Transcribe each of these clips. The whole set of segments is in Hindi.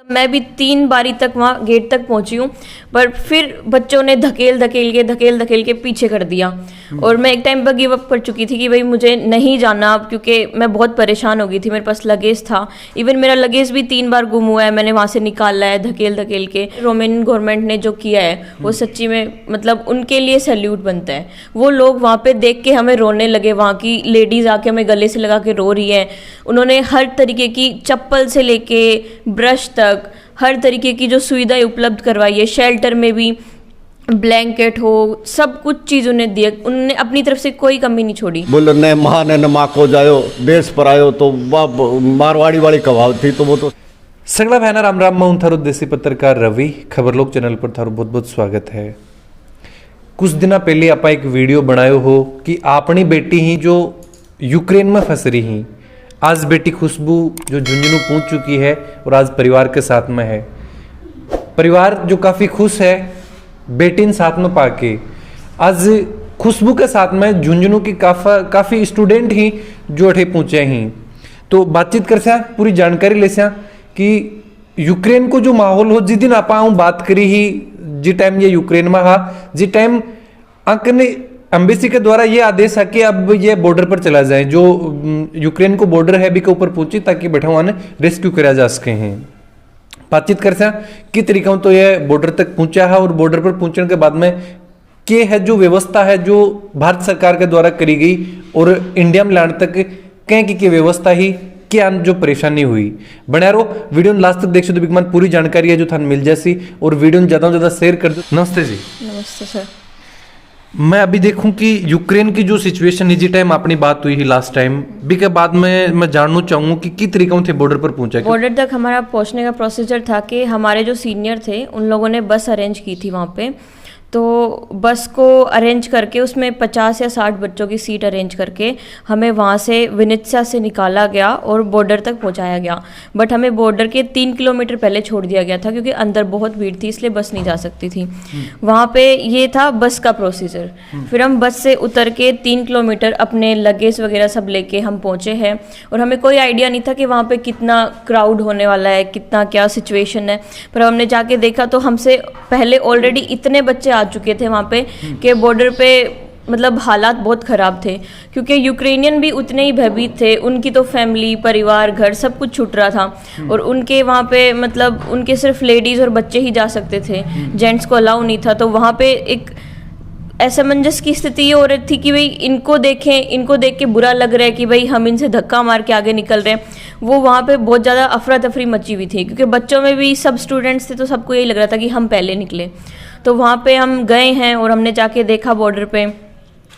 मैं भी 3 बारी तक वहाँ गेट तक पहुँची हूँ, पर फिर बच्चों ने धकेल धकेल के पीछे कर दिया। और मैं एक टाइम पर गिव अप कर चुकी थी कि भाई मुझे नहीं जाना, क्योंकि मैं बहुत परेशान हो गई थी। मेरे पास लगेज था, इवन मेरा लगेज भी 3 बार गुम हुआ है, मैंने वहाँ से निकाला है धकेल के। रोमानियन गवर्नमेंट ने जो किया है वो सच्ची में मतलब उनके लिए सैल्यूट बनता है। वो लोग वहाँ पे देख के हमें रोने लगे, वहाँ की लेडीज़ आके हमें गले से लगा के रो रही है। उन्होंने हर तरीके की चप्पल से लेके ब्रश तक हर तरीके की जो सुविधाएं उपलब्ध करवाई है, शेल्टर में भी ब्लैंकेट हो, सब कुछ चीज उन्हें दिया। उन्होंने अपनी तरफ से कोई कमी नहीं छोड़ी। बोलो ने महान न माँ को जायो देश पर आयो, तो वह मारवाड़ी वाली कहावत थी, तो वो तो सगला भाई राम राम। मैं थारो देसी पत्रकार रवि, खबर लोक चैनल पर थारो बहुत बहुत स्वागत है। कुछ दिन पहले आप एक वीडियो बनायो हो कि अपनी बेटी ही जो यूक्रेन में फंस रही ही, आज बेटी खुशबू जो झुंझुनू पहुंच चुकी है और आज परिवार के साथ में है। परिवार जो काफ़ी खुश है बेटी साथ में पाके। आज खुशबू के साथ में झुंझुनू की काफ़ी स्टूडेंट ही जो अठे पहुंचे ही, तो बातचीत कर सा पूरी जानकारी ले सा कि यूक्रेन को जो माहौल हो, जिस दिन आप बात करी ही जिस टाइम ये यूक्रेन में हा, जिस टाइम अंक ने एम्बेसी के द्वारा ये आदेश है कि अब ये बॉर्डर पर चला जाए, जो यूक्रेन को बॉर्डर है भी के ऊपर पहुंची, ताकि बैठा हुआ ने रेस्क्यू करा जा सके हैं। बातचीत कर सा कि तरीका तो ये बॉर्डर तक पहुंचा है, और बॉर्डर पर पहुंचने के बाद में के है जो व्यवस्था है जो भारत सरकार के द्वारा करी गई, और इंडिया में लाने तक कहीं की व्यवस्था ही क्या जो परेशानी हुई। बना रहो वीडियो लास्ट तक देख, तो बिगमान पूरी जानकारी है जो थान मिल जासी, और वीडियो ज्यादा से ज्यादा शेयर कर दो। नमस्ते जी। नमस्ते सर। मैं अभी देखूं कि यूक्रेन की जो सिचुएशन है, जिस टाइम अपनी बात हुई थी लास्ट टाइम भी के बाद में मैं जानना चाहूंगा कि किस तरीकों थे बॉर्डर पर पहुंचा। बॉर्डर तक हमारा पहुंचने का प्रोसीजर था कि हमारे जो सीनियर थे उन लोगों ने बस अरेंज की थी वहाँ पे, तो बस को अरेंज करके उसमें 50 या 60 बच्चों की सीट अरेंज करके हमें वहाँ से विनित्सा से निकाला गया और बॉर्डर तक पहुँचाया गया। बट हमें बॉर्डर के 3 किलोमीटर पहले छोड़ दिया गया था, क्योंकि अंदर बहुत भीड़ थी, इसलिए बस नहीं जा सकती थी। वहाँ पे ये था बस का प्रोसीजर। फिर हम बस से उतर के 3 किलोमीटर अपने लगेज वगैरह सब लेके हम पहुँचे हैं, और हमें कोई आइडिया नहीं था कि वहाँ पे कितना क्राउड होने वाला है, कितना क्या सिचुएशन है। पर हमने जाके देखा तो हमसे पहले ऑलरेडी इतने बच्चे आ चुके थे वहाँ पे कि बॉर्डर पे मतलब हालात बहुत ख़राब थे, क्योंकि यूक्रेनियन भी उतने ही भयभीत थे। उनकी तो फैमिली, परिवार, घर सब कुछ छूट रहा था, और उनके वहाँ पे मतलब उनके सिर्फ लेडीज़ और बच्चे ही जा सकते थे, जेंट्स को अलाउ नहीं था। तो वहाँ पे एक असमंजस की स्थिति ये हो रही थी कि भाई इनको देख के बुरा लग रहा है कि भाई हम इनसे धक्का मार के आगे निकल रहे हैं। वो वहाँ पे बहुत ज़्यादा अफरा तफरी मची हुई थी, क्योंकि बच्चों में भी सब स्टूडेंट्स थे, तो सबको यही लग रहा था कि हम पहले निकले। तो वहाँ पे हम गए हैं और हमने जाके देखा बॉर्डर पे,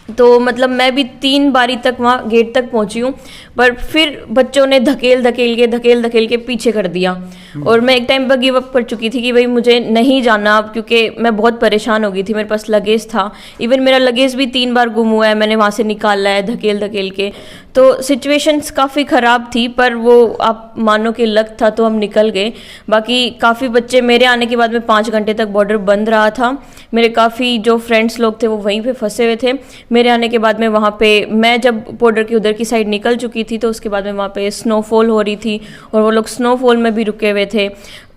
तो मतलब मैं भी 3 बारी तक वहाँ गेट तक पहुँची हूँ, पर फिर बच्चों ने धकेल धकेल के पीछे कर दिया। और मैं एक टाइम पर गिव अप कर चुकी थी कि भाई मुझे नहीं जाना, क्योंकि मैं बहुत परेशान हो गई थी। मेरे पास लगेज था, इवन मेरा लगेज भी 3 बार गुम हुआ है, मैंने वहाँ से निकाला है धकेल के। तो सिचुएशंस काफ़ी ख़राब थी, पर वो आप मानो कि लक था तो हम निकल गए। बाकी काफ़ी बच्चे, मेरे आने के बाद में 5 घंटे तक बॉर्डर बंद रहा था। मेरे काफ़ी जो फ्रेंड्स लोग थे वो वहीं पे फंसे हुए थे। मेरे आने के बाद में वहाँ पे मैं जब बॉर्डर की उधर की साइड निकल चुकी थी, तो उसके बाद में वहाँ पे स्नोफॉल हो रही थी, और वो लोग स्नोफॉल में भी रुके हुए थे।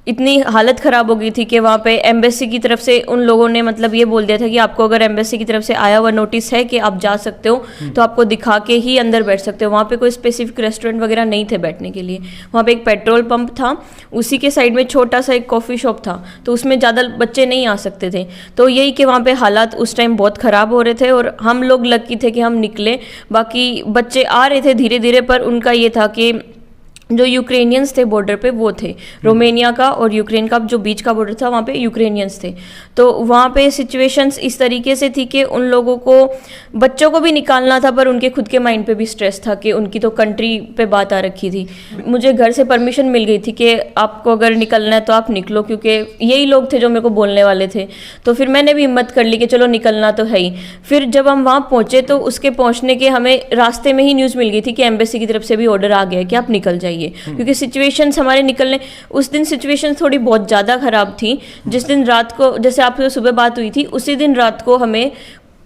इतनी हालत ख़राब हो गई थी कि वहाँ पे एम्बेसी की तरफ से उन लोगों ने मतलब ये बोल दिया था कि आपको अगर एम्बेसी की तरफ से आया हुआ नोटिस है कि आप जा सकते हो, तो आपको दिखा के ही अंदर बैठ सकते हो। वहाँ पे कोई स्पेसिफिक रेस्टोरेंट वगैरह नहीं थे बैठने के लिए। वहाँ पे एक पेट्रोल पंप था, उसी के साइड में छोटा सा एक कॉफ़ी शॉप था, तो उसमें ज़्यादा बच्चे नहीं आ सकते थे। तो यही कि वहाँ पर हालात उस टाइम बहुत ख़राब हो रहे थे, और हम लोग लकी थे कि हम निकले। बाकी बच्चे आ रहे थे धीरे धीरे, पर उनका ये था कि जो यूक्रेनियंस थे बॉर्डर पे वो थे, रोमानिया का और यूक्रेन का जो बीच का बॉर्डर था वहाँ पे यूक्रेनियंस थे। तो वहाँ पे सिचुएशंस इस तरीके से थी कि उन लोगों को, बच्चों को भी निकालना था, पर उनके खुद के माइंड पे भी स्ट्रेस था कि उनकी तो कंट्री पे बात आ रखी थी। मुझे घर से परमिशन मिल गई थी कि आपको अगर निकलना है तो आप निकलो, क्योंकि यही लोग थे जो मेरे को बोलने वाले थे। तो फिर मैंने भी हिम्मत कर ली कि चलो निकलना तो है ही। फिर जब हम वहाँ पहुँचे तो उसके पहुँचने के हमें रास्ते में ही न्यूज़ मिल गई थी कि एम्बेसी की तरफ से भी ऑर्डर आ गया है कि आप निकल जाइए, क्योंकि सिचुएशंस हमारे निकलने, उस दिन सिचुएशन थोड़ी बहुत ज़्यादा ख़राब थी। जिस दिन रात को, जैसे आपसे सुबह बात हुई थी, उसी दिन रात को हमें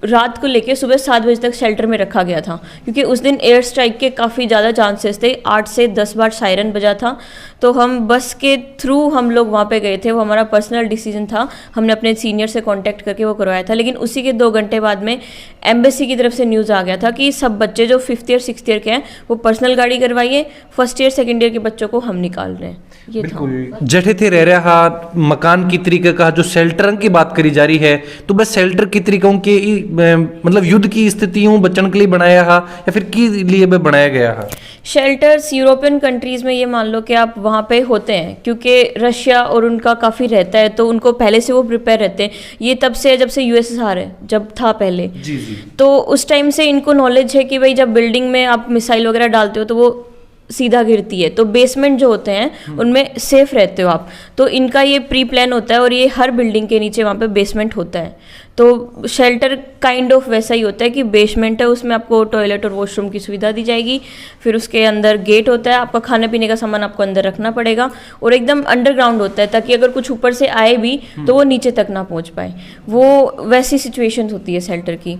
रात को लेके सुबह 7 बजे तक शेल्टर में रखा गया था, क्योंकि उस दिन एयर स्ट्राइक के काफ़ी ज़्यादा चांसेस थे। 8 से 10 बार सायरन बजा था, तो हम बस के थ्रू हम लोग वहाँ पे गए थे। वो हमारा पर्सनल डिसीजन था, हमने अपने सीनियर से कांटेक्ट करके वो करवाया था। लेकिन उसी के 2 घंटे बाद में एम्बेसी की तरफ से न्यूज़ आ गया था कि सब बच्चे जो 5th ईयर 6th ईयर के हैं वो पर्सनल गाड़ी करवाइए, 1st ईयर 2nd ईयर के बच्चों को हम निकाल रहे हैं। ये था जठे थे रह रहा मकान की तरीके का जो शेल्टर की बात करी जा रही है, तो बस शेल्टर की तरीकों के मतलब युद्ध की स्थितियों बचने के लिए बनाया है या फिर की लिए बनाया गया है? शेल्टर्स यूरोपियन कंट्रीज़ में ये मान लो कि आप वहाँ पे होते हैं, क्योंकि रशिया और उनका काफ़ी रहता है, तो उनको पहले से वो प्रिपेयर रहते हैं। ये तब से जब से यूएसएसआर है, जब था पहले जी जी, तो उस टाइम से इनको नॉलेज है कि भाई जब बिल्डिंग में आप मिसाइल वगैरह डालते हो तो वो सीधा गिरती है, तो बेसमेंट जो होते हैं उनमें सेफ रहते हो आप। तो इनका ये प्री प्लान होता है और ये हर बिल्डिंग के नीचे वहाँ पे बेसमेंट होता है। तो शेल्टर काइंड ऑफ वैसा ही होता है कि बेसमेंट है, उसमें आपको टॉयलेट और वॉशरूम की सुविधा दी जाएगी। फिर उसके अंदर गेट होता है, आपका खाने पीने का सामान आपको अंदर रखना पड़ेगा, और एकदम अंडरग्राउंड होता है ताकि अगर कुछ ऊपर से आए भी तो वो नीचे तक ना पहुँच पाए। वो वैसी सिचुएशन होती है शेल्टर की।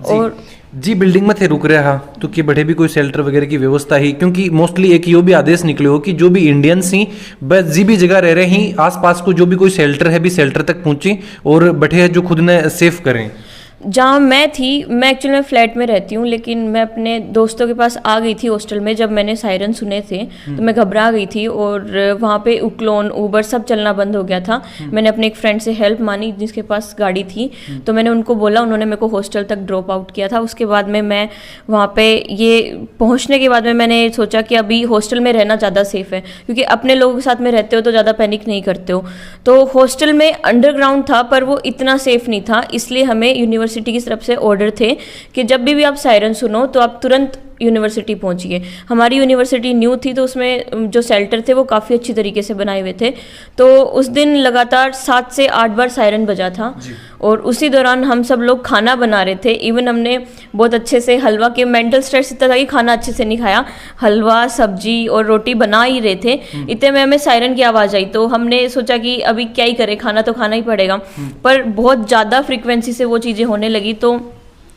और जी बिल्डिंग में थे रुक रहा तो कि बढ़े भी कोई शेल्टर वगैरह की व्यवस्था ही, क्योंकि मोस्टली एक यो भी आदेश निकले हो कि जो भी इंडियंस ही बस जी भी जगह रह रहे ही आसपास को जो भी कोई शेल्टर है भी शेल्टर तक पहुंचे और बैठे है जो खुद ने सेफ करें। जहाँ मैं थी, मैं एक्चुअली में फ्लैट में रहती हूँ, लेकिन मैं अपने दोस्तों के पास आ गई थी हॉस्टल में। जब मैंने सायरन सुने थे तो मैं घबरा गई थी, और वहाँ पे उक्लोन ऊबर सब चलना बंद हो गया था। मैंने अपने एक फ्रेंड से हेल्प मानी जिसके पास गाड़ी थी, तो मैंने उनको बोला, उन्होंने मेरे को हॉस्टल तक ड्रॉप आउट किया था। उसके बाद में मैं वहाँ पे ये पहुँचने के बाद में मैंने सोचा कि अभी हॉस्टल में रहना ज़्यादा सेफ़ है, क्योंकि अपने लोगों के साथ में रहते हो तो ज़्यादा पैनिक नहीं करते हो। तो हॉस्टल में अंडरग्राउंड था पर वो इतना सेफ़ नहीं था, इसलिए हमें यूनिवर्सिटी की तरफ से ऑर्डर थे कि जब भी आप सायरन सुनो तो आप तुरंत यूनिवर्सिटी पहुंचिए। हमारी यूनिवर्सिटी न्यू थी, तो उसमें जो शेल्टर थे वो काफ़ी अच्छी तरीके से बनाए हुए थे। तो उस दिन लगातार 7 से 8 बार सायरन बजा था, और उसी दौरान हम सब लोग खाना बना रहे थे। इवन हमने बहुत अच्छे से हलवा के मेंटल स्ट्रेस इतना था कि खाना अच्छे से नहीं खाया, हलवा सब्जी और रोटी बना ही रहे थे। इतने में हमें सायरन की आवाज़ आई, तो हमने सोचा कि अभी क्या ही करें, खाना तो खाना ही पड़ेगा। पर बहुत ज़्यादा फ्रिक्वेंसी से वो चीज़ें होने लगी, तो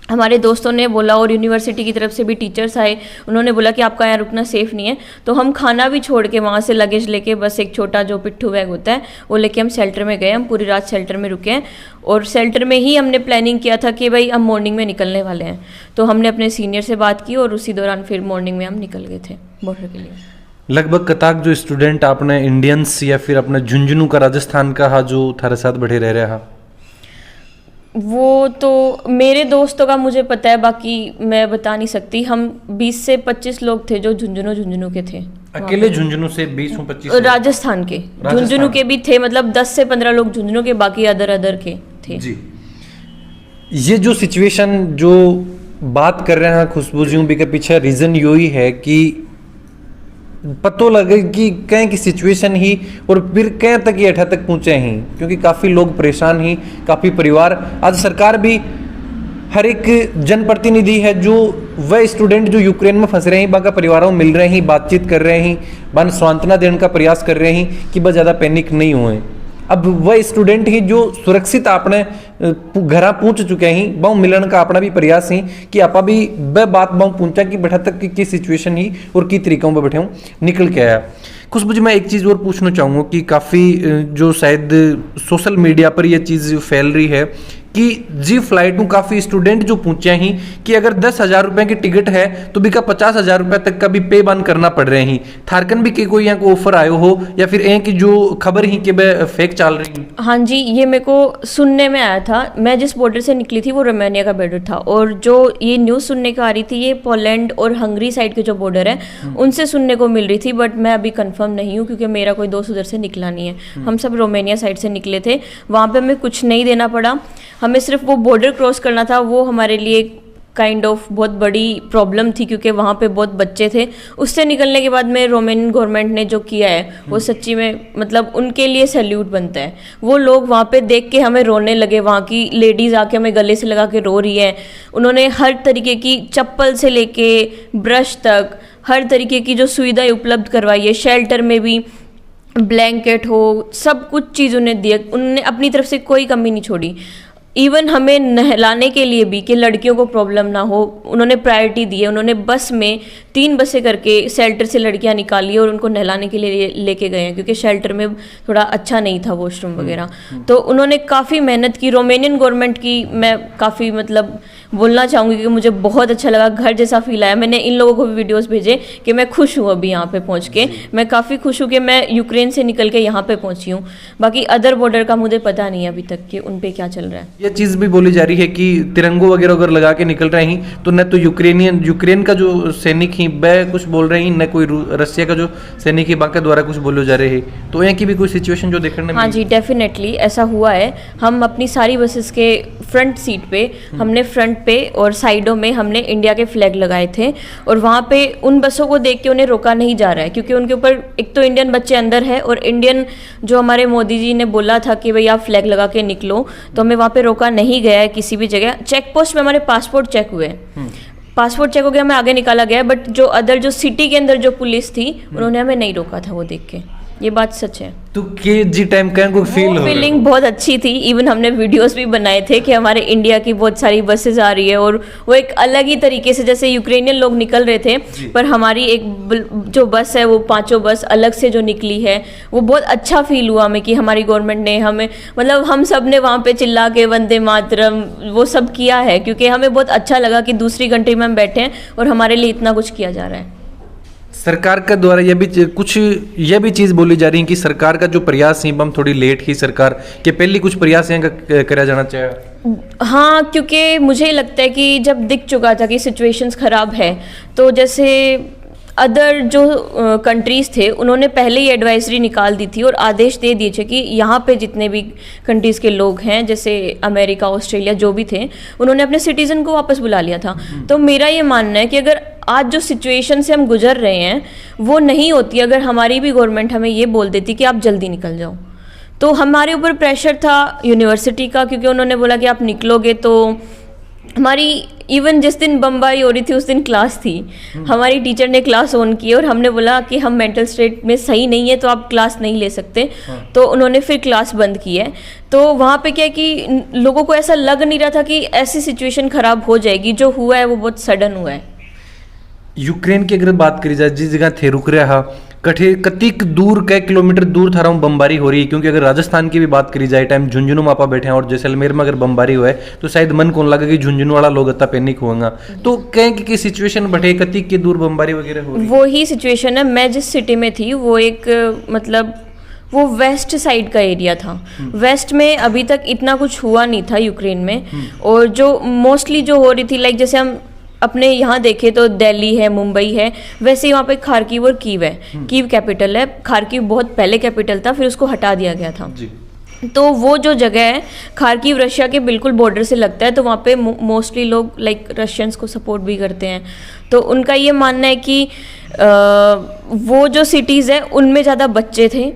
हमारे दोस्तों ने बोला और यूनिवर्सिटी की तरफ से भी टीचर्स आए, उन्होंने बोला कि आपका यहाँ रुकना सेफ़ नहीं है। तो हम खाना भी छोड़ के वहाँ से लगेज लेके, बस एक छोटा जो पिट्ठू बैग होता है वो लेके हम शेल्टर में गए। हम पूरी रात शेल्टर में रुके हैं, और शेल्टर में ही हमने प्लानिंग किया था कि भाई हम मॉर्निंग में निकलने वाले हैं। तो हमने अपने सीनियर से बात की और उसी दौरान फिर मॉर्निंग में हम निकल गए थे बॉर्डर के लिए। लगभग कताक जो स्टूडेंट आपने इंडियंस या फिर अपने झुंझुनू का राजस्थान का जो थारे साथ बैठे रह रहा, वो तो मेरे दोस्तों का मुझे पता है, बाकी मैं बता नहीं सकती। हम 20 से 25 लोग थे जो झुंझुनू के थे। अकेले झुंझुनू से 20-25 राजस्थान के झुंझुनू के भी थे, मतलब 10 से 15 लोग झुंझुनू के, बाकी अदर के थे जी। ये जो सिचुएशन जो बात कर रहे हैं खुशबू जी भी के पीछे रीजन यो ही है कि पतो लगे कि कहीं की सिचुएशन ही और फिर कहीं तक ये अठा तक पहुंचे ही, क्योंकि काफ़ी लोग परेशान ही, काफ़ी परिवार। आज सरकार भी हर एक जनप्रतिनिधि है जो वह स्टूडेंट जो यूक्रेन में फंस रहे हैं बाका परिवारों में मिल रहे हैं, बातचीत कर रहे हैं, बन सांत्वना देने का प्रयास कर रहे हैं कि बस ज़्यादा पैनिक नहीं हुए। अब वह स्टूडेंट ही जो सुरक्षित आपने घर पहुंच चुके हैं, बहु मिलन का अपना भी प्रयास है कि आप भी वह बात बहु पहुंचा कि बैठा तक की सिचुएशन ही और की तरीकों में बैठे हूँ निकल के आया। खुशबू जी, मैं एक चीज़ और पूछना चाहूँगा कि काफ़ी जो शायद सोशल मीडिया पर यह चीज़ फैल रही है कि जी फ्लाइट में काफ़ी स्टूडेंट जो पूछे ही कि अगर 10,000 रुपये की टिकट है तो भी का 50,000 रुपये तक का भी पे बंद करना पड़ रहे हैं। थारकन भी के कोई यहाँ को ऑफर आयो हो या फिर एक जो खबर ही कि फेक चल रही? हाँ जी, ये मेरे को सुनने में आया था। मैं जिस बॉर्डर से निकली थी वो रोमानिया का बॉर्डर था, और जो ये न्यूज़ सुनने को आ रही थी ये पोलैंड और हंगरी साइड के जो बॉर्डर है उनसे सुनने को मिल रही थी। बट मैं अभी कंफर्म नहीं हूँ क्योंकि मेरा कोई दोस्त उधर से निकला नहीं है। हम सब रोमानिया साइड से निकले थे। वहाँ पे हमें कुछ नहीं देना पड़ा, हमें सिर्फ वो बॉर्डर क्रॉस करना था। वो हमारे लिए काइंड ऑफ बहुत बड़ी प्रॉब्लम थी क्योंकि वहाँ पे बहुत बच्चे थे। उससे निकलने के बाद में रोमानियन गवर्नमेंट ने जो किया है वो सच्ची में मतलब उनके लिए सैल्यूट बनता है। वो लोग वहाँ पे देख के हमें रोने लगे, वहाँ की लेडीज़ आके हमें गले से लगा के रो रही है। उन्होंने हर तरीके की चप्पल से लेके ब्रश तक हर तरीके की जो सुविधाएं उपलब्ध करवाई है। शेल्टर में भी ब्लैंकेट हो, सब कुछ चीज़ उन्हें दिया, उन्होंने अपनी तरफ से कोई कमी नहीं छोड़ी। इवन हमें नहलाने के लिए भी कि लड़कियों को प्रॉब्लम ना हो, उन्होंने प्रायोरिटी दी है। उन्होंने बस में 3 बसें करके शेल्टर से लड़कियां निकाली और उनको नहलाने के लिए लेके गए हैं, क्योंकि शेल्टर में थोड़ा अच्छा नहीं था वॉशरूम वगैरह। तो उन्होंने काफ़ी मेहनत की। रोमेनियन गवर्नमेंट की मैं काफ़ी मतलब बोलना चाहूँगी कि मुझे बहुत अच्छा लगा, घर जैसा फील आया। मैंने इन लोगों को भी वीडियोस भेजे कि मैं खुश हूँ अभी यहाँ पे पहुँच के। मैं काफ़ी खुश हूँ कि मैं यूक्रेन से निकल के यहाँ पे पहुँची हूँ। बाकी अदर बॉर्डर का मुझे पता नहीं है अभी तक कि उन पे क्या चल रहा है। ये चीज भी बोली जा रही है कि तिरंगो वगैरह अगर लगा के निकल रहे हैं तो न तो यूक्रेन का जो सैनिक ही वह कुछ बोल रहे हैं, न कोई रशिया का जो सैनिक ही बाकी द्वारा कुछ बोले जा रहे हैं। तो यहाँ की भी कोई सिचुएशन जो देखने में हाँ जी, डेफिनेटली ऐसा हुआ है। हम अपनी सारी बसेस के फ्रंट सीट पे, हमने फ्रंट पे और साइडों में हमने इंडिया के फ्लैग लगाए थे। और वहाँ पे उन बसों को देख के उन्हें रोका नहीं जा रहा है, क्योंकि उनके ऊपर एक तो इंडियन बच्चे अंदर है और इंडियन जो हमारे मोदी जी ने बोला था कि भाई आप फ्लैग लगा के निकलो, तो हमें वहाँ पे रोका नहीं गया है किसी भी जगह। चेक पोस्ट में हमारे पासपोर्ट चेक हुए, पासपोर्ट चेक हो गया, हमें आगे निकाला गया। बट जो अदर जो सिटी के अंदर जो पुलिस थी उन्होंने हमें नहीं रोका था वो देख के। ये बात सच है। तो के जी टाइम का को फील हो फीलिंग बहुत अच्छी थी। इवन हमने वीडियोस भी बनाए थे कि हमारे इंडिया की बहुत सारी बसेस आ रही है और वो एक अलग ही तरीके से, जैसे यूक्रेनियन लोग निकल रहे थे, पर हमारी एक जो बस है वो 5 बस अलग से जो निकली है, वो बहुत अच्छा फील हुआ हमें कि हमारी गवर्नमेंट ने हमें, मतलब हम सब ने वहाँ पे चिल्ला के वंदे मातरम वो सब किया है, क्योंकि हमें बहुत अच्छा लगा कि दूसरी कंट्री में हम बैठे हैं और हमारे लिए इतना कुछ किया जा रहा है। सरकार का द्वारा यह भी चीज बोली जा रही है कि सरकार का जो प्रयास है हम थोड़ी लेट ही सरकार के पहले कुछ प्रयास यहाँ का करा जाना चाहिए। हाँ, क्योंकि मुझे लगता है कि जब दिख चुका था कि सिचुएशंस ख़राब है, तो जैसे अदर जो कंट्रीज़ थे उन्होंने पहले ही एडवाइजरी निकाल दी थी और आदेश दे दिए थे कि यहाँ पे जितने भी कंट्रीज़ के लोग हैं, जैसे अमेरिका, ऑस्ट्रेलिया जो भी थे, उन्होंने अपने सिटीज़न को वापस बुला लिया था। तो मेरा ये मानना है कि अगर आज जो सिचुएशन से हम गुजर रहे हैं वो नहीं होती अगर हमारी भी गवर्नमेंट हमें ये बोल देती कि आप जल्दी निकल जाओ। तो हमारे ऊपर प्रेशर था यूनिवर्सिटी का, क्योंकि उन्होंने बोला कि आप निकलोगे तो हमारी, इवन जिस दिन बमबारी हो रही थी उस दिन क्लास थी, हमारी टीचर ने क्लास ऑन की और हमने बोला कि हम मेंटल स्टेट में सही नहीं है तो आप क्लास नहीं ले सकते। तो उन्होंने फिर क्लास बंद की है। तो वहाँ पे क्या है कि लोगों को ऐसा लग नहीं रहा था कि ऐसी सिचुएशन ख़राब हो जाएगी। जो हुआ है वो बहुत सडन हुआ है। यूक्रेन की अगर बात करी जाए, जिस जगह थे रुक रहा कतिक दूर, कई किलोमीटर दूर था बमबारी हो रही है। क्योंकि अगर राजस्थान की भी बात करी जाए, टाइम झुंझुनू मापा बैठे हैं और जैसलमेर में अगर बमबारी हुआ है तो शायद मन कौन लगा कि झुंझुनू वाला लोग इतना पैनिक होगा। तो कहीं की सिचुएशन बैठे कतिक के दूर बमबारी वगैरह हो रही है। वो ही सिचुएशन है। मैं जिस सिटी में थी वो एक मतलब वो वेस्ट साइड का एरिया था। वेस्ट में अभी तक इतना कुछ हुआ नहीं था यूक्रेन में। और जो मोस्टली जो हो रही थी, लाइक जैसे हम अपने यहाँ देखे तो दिल्ली है, मुंबई है, वैसे ही वहाँ पे खारकीव और कीव है। कीव कैपिटल है, खारकीव बहुत पहले कैपिटल था, फिर उसको हटा दिया गया था जी। तो वो जो जगह है खारकीव रशिया के बिल्कुल बॉर्डर से लगता है। तो वहाँ पे मोस्टली लोग लाइक रशियंस को सपोर्ट भी करते हैं। तो उनका ये मानना है कि वो जो सिटीज़ है उनमें ज़्यादा बच्चे थे।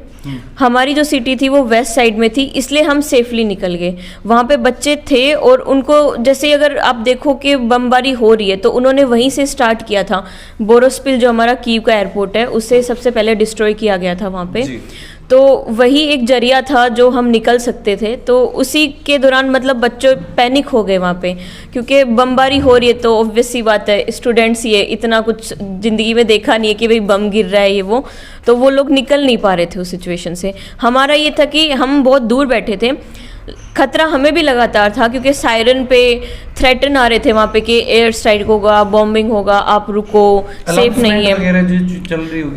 हमारी जो सिटी थी वो वेस्ट साइड में थी, इसलिए हम सेफली निकल गए। वहाँ पे बच्चे थे और उनको, जैसे अगर आप देखो कि बमबारी हो रही है तो उन्होंने वहीं से स्टार्ट किया था। बोरोस्पिल जो हमारा कीव का एयरपोर्ट है उससे सबसे पहले डिस्ट्रॉय किया गया था वहाँ पे। तो वही एक जरिया था जो हम निकल सकते थे। तो उसी के दौरान मतलब बच्चों पैनिक हो गए वहाँ पे, क्योंकि बमबारी हो रही है तो ऑब्वियस सी बात है, स्टूडेंट्स ये इतना कुछ ज़िंदगी में देखा नहीं है कि भाई बम गिर रहा है ये वो, तो वो लोग निकल नहीं पा रहे थे उस सिचुएशन से। हमारा ये था कि हम बहुत दूर बैठे थे, खतरा हमें भी लगातार था, क्योंकि सायरन पे थ्रेटन आ रहे थे वहाँ पे कि एयर स्ट्राइक होगा, बॉम्बिंग होगा, आप रुको, सेफ नहीं है।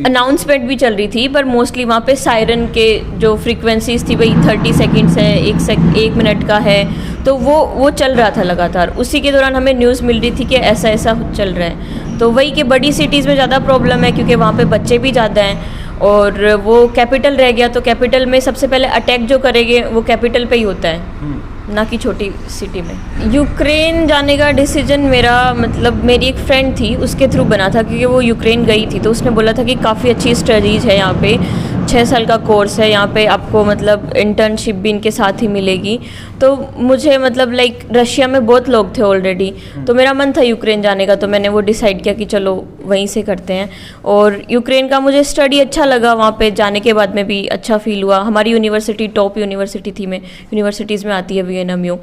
अनाउंसमेंट भी चल रही थी, पर मोस्टली वहाँ पे सायरन के जो फ्रीक्वेंसीज थी भाई 30 सेकेंड्स है, 1 मिनट का है, तो वो चल रहा था लगातार। उसी के दौरान हमें न्यूज़ मिल रही थी कि ऐसा ऐसा चल रहा है। तो वही कि बड़ी सिटीज़ में ज़्यादा प्रॉब्लम है, क्योंकि वहाँ पे बच्चे भी ज़्यादा हैं और वो कैपिटल रह गया। तो कैपिटल में सबसे पहले अटैक जो करेंगे वो कैपिटल पे ही होता है, ना कि छोटी सिटी में। यूक्रेन जाने का डिसीजन मेरा, मतलब मेरी एक फ्रेंड थी उसके थ्रू बना था, क्योंकि वो यूक्रेन गई थी। तो उसने बोला था कि काफ़ी अच्छी स्टडीज़ है यहाँ पे, 6 साल का कोर्स है यहाँ पे, आपको मतलब इंटर्नशिप भी इनके साथ ही मिलेगी। तो मुझे मतलब लाइक रशिया में बहुत लोग थे ऑलरेडी, तो मेरा मन था यूक्रेन जाने का। तो मैंने वो डिसाइड किया कि चलो वहीं से करते हैं। और यूक्रेन का मुझे स्टडी अच्छा लगा, वहाँ पे जाने के बाद में भी अच्छा फील हुआ। हमारी यूनिवर्सिटी टॉप यूनिवर्सिटी थी, में यूनिवर्सिटीज़ में आती है VNMU।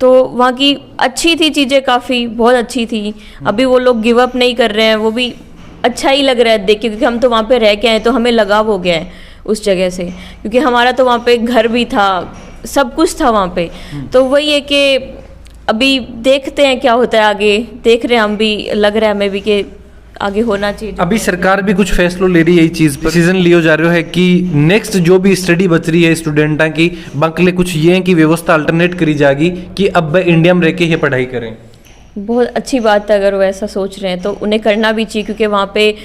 तो वहाँ की अच्छी थी चीज़ें, काफ़ी बहुत अच्छी थी। अभी वो लोग गिव अप नहीं कर रहे हैं, वो भी अच्छा ही लग रहा है देख के, क्योंकि हम तो वहाँ पे रह के आए तो हमें लगाव हो गया है उस जगह से, क्योंकि हमारा तो वहाँ पे घर भी था, सब कुछ था वहाँ पे। तो वही है कि अभी देखते हैं क्या होता है आगे, देख रहे हैं हम भी, लग रहा है हमें भी कि आगे होना चाहिए। अभी सरकार भी कुछ फैसलों ले रही है, चीज पर डिसीजन लियो जा रहा है कि नेक्स्ट जो भी स्टडी बच रही है स्टूडेंटा की, बंकले कुछ ये है कि व्यवस्था अल्टरनेट करी जाएगी कि अब वह इंडिया में रह के ही पढ़ाई करें। बहुत अच्छी बात है, अगर वो ऐसा सोच रहे हैं तो उन्हें करना भी चाहिए, क्योंकि वहाँ पे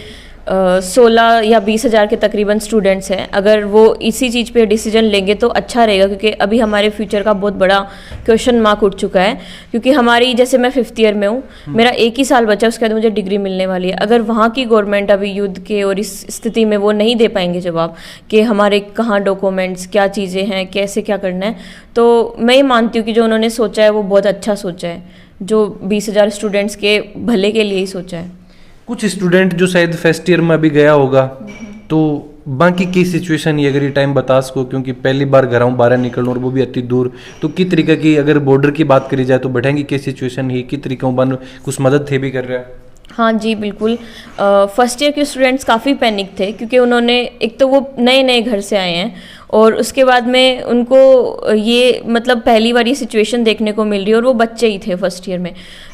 16 या 20 हज़ार के तकरीबन स्टूडेंट्स हैं। अगर वो इसी चीज़ पे डिसीजन लेंगे तो अच्छा रहेगा, क्योंकि अभी हमारे फ्यूचर का बहुत बड़ा क्वेश्चन मार्क उठ चुका है। क्योंकि हमारी, जैसे मैं 5th ईयर में हूँ, मेरा 1 ही साल बचा, उसके बाद मुझे डिग्री मिलने वाली है। अगर वहाँ की गवर्नमेंट अभी युद्ध के और इस स्थिति में वो नहीं दे पाएंगे जवाब कि हमारे कहाँ डॉक्यूमेंट्स, क्या चीज़ें हैं, कैसे क्या करना है, तो मैं ये मानती हूँ कि जो उन्होंने सोचा है वो बहुत अच्छा सोचा है, जो 20 हज़ार स्टूडेंट्स के भले के लिए ही सोचा है। कुछ स्टूडेंट जो शायद फर्स्ट ईयर में अभी गया होगा, तो बाकी की सिचुएशन ये अगर ये टाइम बता सको, क्योंकि पहली बार घर आऊँ बाहर निकलूँ और वो भी अति दूर, तो किस तरीके की, अगर बॉर्डर की बात करी जाए तो बैठेंगी क्या सिचुएशन ही, किस तरीकों बन कुछ मदद थे भी कर रहा है? हाँ जी बिल्कुल। फर्स्ट ईयर के स्टूडेंट्स काफ़ी पैनिक थे, क्योंकि उन्होंने, एक तो वो नए नए घर से आए हैं और उसके बाद में उनको ये मतलब पहली बार ये सिचुएशन देखने को मिल रही है, और वो बच्चे ही थे फर्स्ट ईयर में।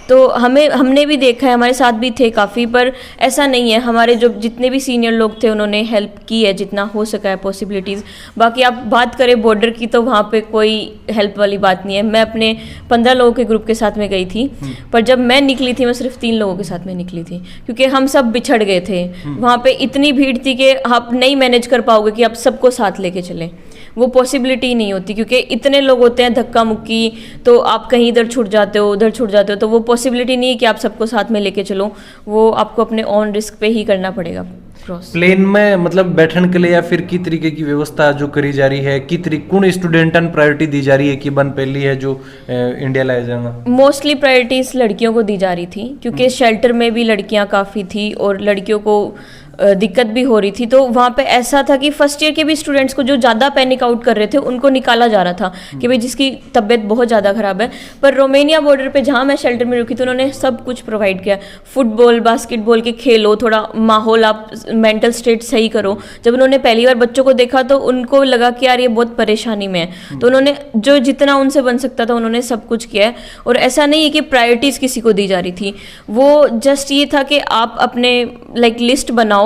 तो हमने भी देखा है, हमारे साथ भी थे काफ़ी, पर ऐसा नहीं है। हमारे जो जितने भी सीनियर लोग थे उन्होंने हेल्प की है जितना हो सका है, पॉसिबिलिटीज़। बाकी आप बात करें बॉर्डर की, तो वहाँ पे कोई हेल्प वाली बात नहीं है। मैं अपने 15 लोगों के ग्रुप के साथ में गई थी, पर जब मैं निकली थी मैं सिर्फ 3 लोगों के साथ में निकली थी, क्योंकि हम सब बिछड़ गए थे। वहाँ पे इतनी भीड़ थी कि आप नहीं मैनेज कर पाओगे कि आप सबको साथ लेके चलें, वो पॉसिबिलिटी नहीं होती, क्योंकि इतने लोग होते हैं, धक्का मुक्की, तो आप कहीं इधर छूट जाते हो, उधर छूट जाते हो, तो वो पॉसिबिलिटी नहीं है कि आप सबको साथ में लेके चलो, वो आपको अपने ऑन रिस्क पे ही करना पड़ेगा क्रॉस। प्लेन में मतलब बैठने के लिए या फिर की तरीके की व्यवस्था जो करी जा रही है, की तरीके कौन स्टूडेंटन प्रायोरिटी दी जा रही है कि बन पहली है जो इंडिया लाया जाएगा? मोस्टली प्रायोरिटीज लड़कियों को दी जा रही थी, क्योंकि शेल्टर में भी लड़कियां काफ़ी थी और लड़कियों को दिक्कत भी हो रही थी। तो वहाँ पे ऐसा था कि फर्स्ट ईयर के भी स्टूडेंट्स को जो ज़्यादा पैनिक आउट कर रहे थे उनको निकाला जा रहा था कि भाई जिसकी तबीयत बहुत ज़्यादा ख़राब है। पर रोमेनिया बॉर्डर पे जहाँ मैं शेल्टर में रुकी तो उन्होंने सब कुछ प्रोवाइड किया, फुटबॉल बास्केटबॉल के खेलो, थोड़ा माहौल आप मेंटल स्टेट सही करो। जब उन्होंने पहली बार बच्चों को देखा तो उनको लगा कि यार ये बहुत परेशानी में है, तो उन्होंने जो जितना उनसे बन सकता था उन्होंने सब कुछ किया है। और ऐसा नहीं है कि प्रायोरिटीज़ किसी को दी जा रही थी, वो जस्ट ये था कि आप अपने लिस्ट बनाओ,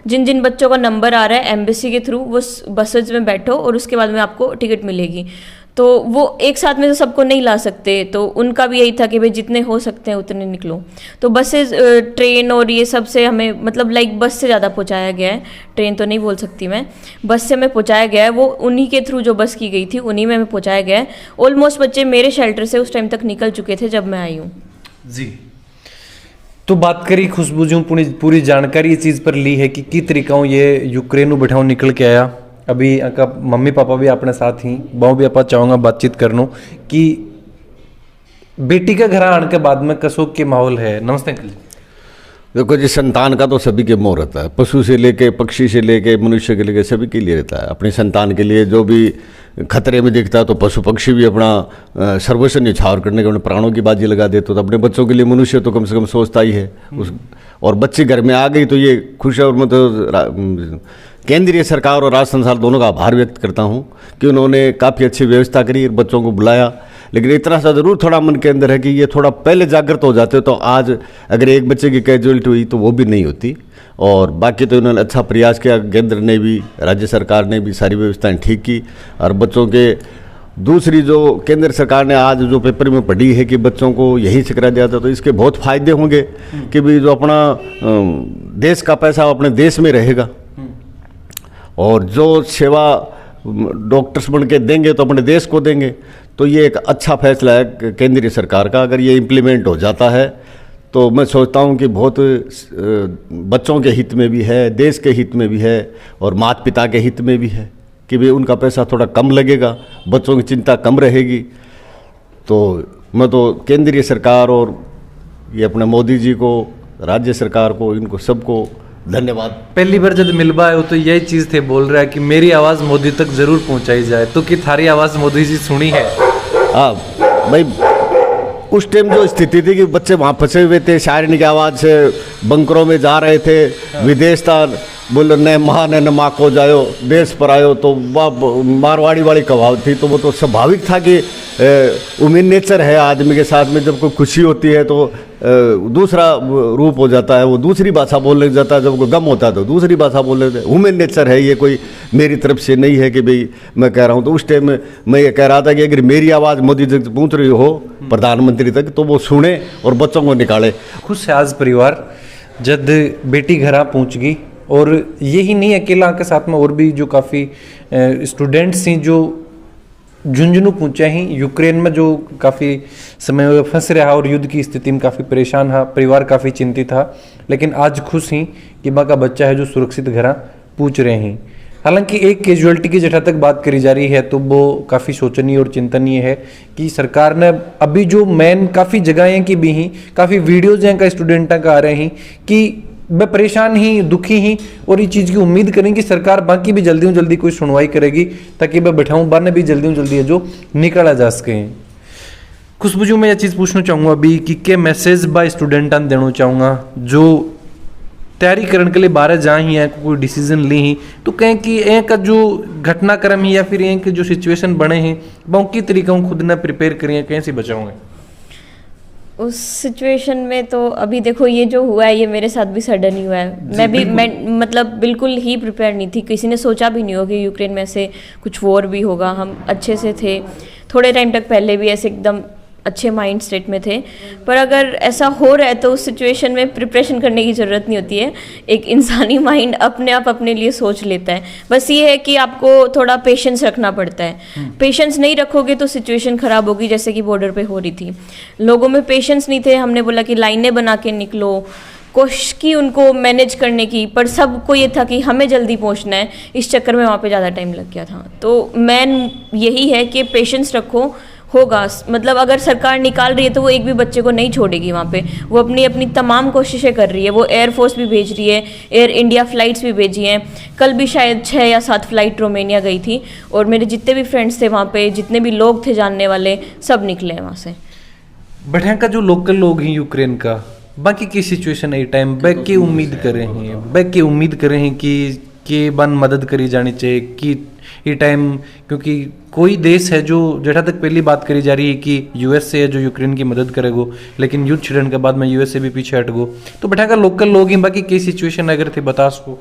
जिन जिन बच्चों का नंबर आ रहा है एम्बेसी के थ्रू वो बसेज में बैठो और उसके बाद में आपको टिकट मिलेगी। तो वो एक साथ में तो सबको नहीं ला सकते, तो उनका भी यही था कि भाई जितने हो सकते हैं उतने निकलो। तो बसेज, ट्रेन और ये सब से हमें मतलब बस से ज़्यादा पहुंचाया गया है, ट्रेन तो नहीं बोल सकती मैं, बस से हमें पहुंचाया गया है। वो उन्हीं के थ्रू जो बस की गई थी उन्हीं में हमें पहुंचाया गया है। ऑलमोस्ट बच्चे मेरे शेल्टर से उस टाइम तक निकल चुके थे जब मैं आई हूँ जी। तो बात करी खुशबू जो पूरी जानकारी इस चीज़ पर ली है कि किस तरीका ये यूक्रेन बैठाओ निकल के आया। अभी का मम्मी पापा भी अपने साथ ही, बहु भी आप चाहूँगा बातचीत करनो कि बेटी के घर आने के बाद में कसो के माहौल है। नमस्ते अंकल। देखो जी, संतान का तो सभी के मोह रहता है, पशु से लेके पक्षी से लेके मनुष्य के लेके सभी के लिए रहता है। अपनी संतान के लिए जो भी खतरे में दिखता है तो पशु पक्षी भी अपना सर्वस्व न्यौछावर करने के अपने प्राणों की बाजी लगा देते, तो अपने बच्चों के लिए मनुष्य तो कम से कम सोचता ही है और बच्ची घर में आ गई तो ये खुश है। और मैं तो केंद्रीय सरकार और राज्य संस्थान दोनों का आभार व्यक्त करता हूँ कि उन्होंने काफ़ी अच्छी व्यवस्था करी और बच्चों को बुलाया। लेकिन इतना सा ज़रूर थोड़ा मन के अंदर है कि ये थोड़ा पहले जागृत हो जाते तो आज अगर एक बच्चे की कैजुअलिटी हुई तो वो भी नहीं होती। और बाकी तो उन्होंने अच्छा प्रयास किया, केंद्र ने भी राज्य सरकार ने भी सारी व्यवस्थाएं ठीक की। और बच्चों के दूसरी जो केंद्र सरकार ने आज जो पेपर में पढ़ी है कि बच्चों को यही सिखाया जाता, तो इसके बहुत फायदे होंगे कि भी जो अपना देश का पैसा अपने देश में रहेगा और जो सेवा डॉक्टर्स बन के देंगे तो अपने देश को देंगे। तो ये एक अच्छा फैसला है केंद्रीय सरकार का। अगर ये इम्प्लीमेंट हो जाता है तो मैं सोचता हूँ कि बहुत बच्चों के हित में भी है, देश के हित में भी है और माता पिता के हित में भी है कि भाई उनका पैसा थोड़ा कम लगेगा, बच्चों की चिंता कम रहेगी। तो मैं तो केंद्रीय सरकार और ये अपने मोदी जी को, राज्य सरकार को, इनको सबको धन्यवाद। पहली बार जब मिलवा है तो यही चीज़ थे बोल रहा है कि मेरी आवाज़ मोदी तक जरूर पहुंचाई जाए, तो कि थारी आवाज़ मोदी जी सुनी है? हाँ भाई, उस टाइम जो स्थिति थी कि बच्चे वहाँ फंसे हुए थे, शायरी की आवाज़ से बंकरों में जा रहे थे, विदेश था, बोलो न माँ न माँ को जायो देश पर आयो, तो वह मारवाड़ी वाली कहावत थी। तो वो तो स्वाभाविक था कि उम्मीद नेचर है आदमी के साथ में, जब कोई खुशी होती है तो दूसरा रूप हो जाता है, वो दूसरी भाषा बोलने लग जाता है, जब कोई गम होता है तो दूसरी भाषा बोलने लगता है। ह्यूमन नेचर है, ये कोई मेरी तरफ से नहीं है कि भाई मैं कह रहा हूँ। तो उस टाइम में मैं ये कह रहा था कि अगर मेरी आवाज़ मोदी जी तक पहुँच रही हो, प्रधानमंत्री तक, तो वो सुने और बच्चों को निकाले। खुश है आज परिवार जब बेटी घर पहुँच गई। और यही नहीं अकेला के साथ में और भी जो काफ़ी स्टूडेंट्स हैं जो झुंझुनू पहुँचे हैं यूक्रेन में, जो काफ़ी समय फंस रहा और युद्ध की स्थिति में काफ़ी परेशान था, परिवार काफ़ी चिंतित था, लेकिन आज खुश ही कि माँ का बच्चा है जो सुरक्षित घर पहुँच रहे हैं। हालांकि एक कैजुअलिटी की जहाँ तक बात करी जा रही है तो वो काफ़ी शोचनीय और चिंतनीय है कि सरकार ने अभी जो मेन काफ़ी जगहें की भी हैं, काफ़ी वीडियोज़ हैं का स्टूडेंटा का आ रहे हैं कि वह परेशान ही, दुखी ही, और इस चीज़ की उम्मीद करें कि सरकार बाकी भी जल्दी जल्दी कोई सुनवाई करेगी ताकि वह बैठाऊँ बार ने भी जल्दी जल्दी है जो निकाला जा सके। खुशबू जी, मैं यह चीज़ पूछना चाहूँगा अभी कि क्या मैसेज बाय स्टूडेंटा देना चाहूँगा जो तैयारी करने के लिए बाहर जा ही है, कोई डिसीजन ली ही, तो कहें कि एक का जो घटनाक्रम है या फिर एक जो सिचुएशन बने हैं बाकी तरीक़ों खुद ना प्रिपेयर करें, कैसे बचाओगे उस सिचुएशन में? तो अभी देखो ये जो हुआ है ये मेरे साथ भी सडन ही हुआ है। मैं मतलब बिल्कुल ही प्रिपेयर नहीं थी, किसी ने सोचा भी नहीं होगा कि यूक्रेन में से कुछ वॉर भी होगा। हम अच्छे से थे, थोड़े टाइम तक पहले भी ऐसे एकदम अच्छे माइंड स्टेट में थे, पर अगर ऐसा हो रहा है तो उस सिचुएशन में प्रिपरेशन करने की ज़रूरत नहीं होती है। एक इंसानी माइंड अपने आप अपने लिए सोच लेता है। बस ये है कि आपको थोड़ा पेशेंस रखना पड़ता है। पेशेंस नहीं रखोगे तो सिचुएशन ख़राब होगी, जैसे कि बॉर्डर पे हो रही थी। लोगों में पेशेंस नहीं थे, हमने बोला कि लाइनें बना के निकलो, कोशिश की उनको मैनेज करने की, पर सबको ये था कि हमें जल्दी पहुंचना है, इस चक्कर में वहाँ पे ज़्यादा टाइम लग गया था। तो मेन यही है कि पेशेंस रखो, होगा। मतलब अगर सरकार निकाल रही है तो वो एक भी बच्चे को नहीं छोड़ेगी वहाँ पे। वो अपनी अपनी तमाम कोशिशें कर रही है। वो एयरफोर्स भी भेज रही है, एयर इंडिया फ़्लाइट्स भी भेजी हैं। कल भी शायद 6 या 7 फ्लाइट रोमानिया गई थी, और मेरे जितने भी फ्रेंड्स थे वहाँ पे, जितने भी लोग थे जानने वाले, सब निकले हैं वहाँ से। बढ़िया का जो लोकल लोग हैं यूक्रेन का, बाकी की सिचुएशन है टाइम बैक की उम्मीद कर रहे हैं, बैक की उम्मीद कर रहे हैं कि बन मदद करी जानी चाहिए कि ये टाइम, क्योंकि कोई देश है जो जहाँ तक पहली बात करी जा रही है कि यूएसए है जो यूक्रेन की मदद करेगो, लेकिन युद्ध छिड़ने के बाद में यूएसए भी पीछे हट गो। तो बैठा कर लोकल लोग हैं, बाकी कई सिचुएशन अगर थे बता सको।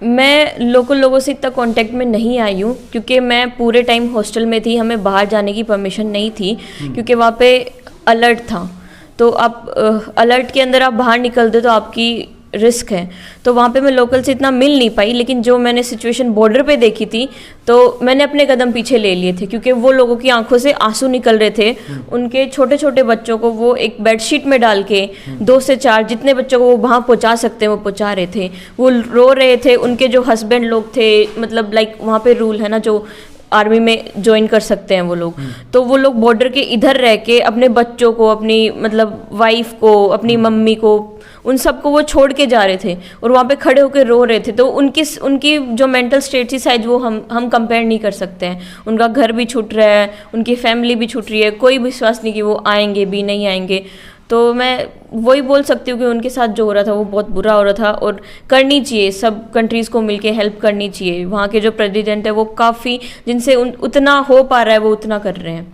मैं लोकल लोगों से इतना कांटेक्ट में नहीं आई हूँ क्योंकि मैं पूरे टाइम हॉस्टल में थी, हमें बाहर जाने की परमिशन नहीं थी क्योंकि वहाँ पे अलर्ट था। तो आप अलर्ट के अंदर आप बाहर निकलते तो आपकी रिस्क है। तो वहाँ पे मैं लोकल से इतना मिल नहीं पाई, लेकिन जो मैंने सिचुएशन बॉर्डर पे देखी थी तो मैंने अपने कदम पीछे ले लिए थे क्योंकि वो लोगों की आंखों से आंसू निकल रहे थे। उनके छोटे छोटे बच्चों को वो एक बेडशीट में डाल के 2 से 4 जितने बच्चों को वो वहाँ पहुँचा सकते हैं वो पहुँचा रहे थे। वो रो रहे थे, उनके जो हस्बैंड लोग थे, मतलब लाइक वहाँ पे रूल है ना जो आर्मी में ज्वाइन कर सकते हैं वो लोग, तो वो लोग बॉर्डर के इधर रह के अपने बच्चों को, अपनी मतलब वाइफ को, अपनी मम्मी को, उन सबको वो छोड़ के जा रहे थे और वहाँ पे खड़े होकर रो रहे थे। तो उनकी जो मेंटल स्टेट थी शायद वो हम कंपेयर नहीं कर सकते हैं। उनका घर भी छूट रहा है, उनकी फैमिली भी छूट रही है, कोई विश्वास नहीं कि वो आएंगे भी नहीं आएंगे। तो मैं वही बोल सकती हूँ कि उनके साथ जो हो रहा था वो बहुत बुरा हो रहा था और करनी चाहिए, सब कंट्रीज़ को मिलके हेल्प करनी चाहिए। वहाँ के जो प्रेसिडेंट है वो काफ़ी, जिनसे उतना हो पा रहा है वो उतना कर रहे हैं।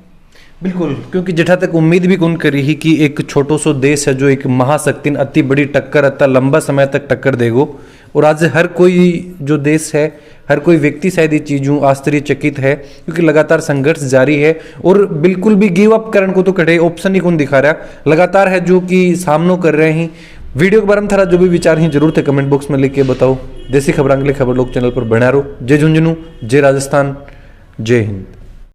बिल्कुल, क्योंकि जहाँ तक उम्मीद भी कौन करी ही कि एक छोटो सो देश है जो एक महाशक्ति अति बड़ी टक्कर, अति लंबा समय तक टक्कर देगो। और आज हर कोई जो देश है, हर कोई व्यक्ति शायद ये चीज़ों आश्चर्यचकित है क्योंकि लगातार संघर्ष जारी है और बिल्कुल भी गिव अप करने को तो कटे ऑप्शन ही कौन दिखा रहा, लगातार है जो कि सामना कर रहे हैं। वीडियो के बारे में थारा जो भी विचार हैं जरूर थे कमेंट बॉक्स में लिख के बताओ। देसी खबरां के लिए खबर लोग चैनल पर बना रहो। जय झुंझुनू, जय राजस्थान, जय हिंद।